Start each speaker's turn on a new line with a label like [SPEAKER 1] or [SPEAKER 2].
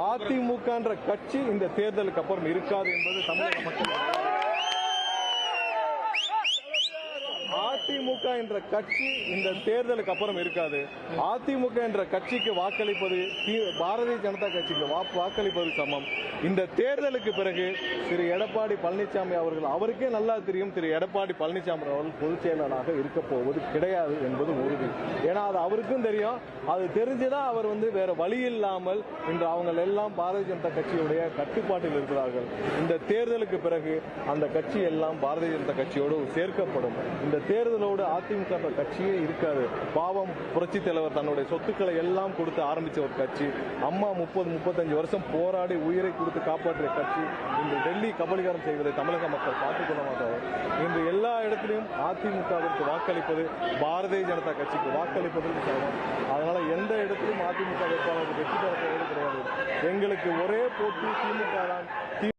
[SPEAKER 1] அதிமுக என்ற கட்சி இந்த தேர்தலுக்கு அப்புறம் இருக்காது என்பது தமிழக மக்கள். அதிமுக என்ற கட்சி இந்த தேர்தலுக்கு அப்புறம் இருக்காது. அதிமுக என்ற கட்சிக்கு வாக்களிப்பது பாரதிய ஜனதா கட்சிக்கு வாக்களிப்பது சமம். இந்த தேர்தலுக்கு பிறகு திரு எடப்பாடி பழனிசாமி அவர்கள், அவருக்கே நல்லா தெரியும் திரு எடப்பாடி பழனிசாமி அவர்கள் பொதுச் செயலாளராக இருக்க போவது கிடையாது என்பது உறுதி. ஏன்னா அது அவருக்கும் தெரியும். அது தெரிஞ்சுதான் அவர் வேற வழி இல்லாமல் இன்று அவங்க எல்லாம் பாரதிய ஜனதா கட்சியுடைய கட்டுப்பாட்டில் இருக்கிறார்கள். இந்த தேர்தலுக்கு பிறகு அந்த கட்சி எல்லாம் பாரதிய ஜனதா கட்சியோடு சேர்க்கப்படும். இந்த தேர்தலோடு அதிமுக கட்சியே இருக்காது. பாவம் புரட்சி தலைவர் தன்னுடைய சொத்துக்களை எல்லாம் கொடுத்து ஆரம்பிச்ச ஒரு கட்சி. அம்மா 30-35 வருஷம் போராடி உயிரை கொடுத்து காப்பாற்றிய கட்சி இன்று டெல்லி கபலீகரம் செய்வதை தமிழக மக்கள் பார்த்துக் கொள்ள மாட்டார்கள். இன்று எல்லா இடத்திலும் அதிமுகவிற்கு வாக்களிப்பது பாரதிய ஜனதா கட்சிக்கு வாக்களிப்பதற்கு சமம். அதனால எந்த இடத்திலும் அதிமுக வேட்பாளருக்கு வெற்றி பெற போவது கிடையாது. எங்களுக்கு ஒரே போட்டி திமுக தான்.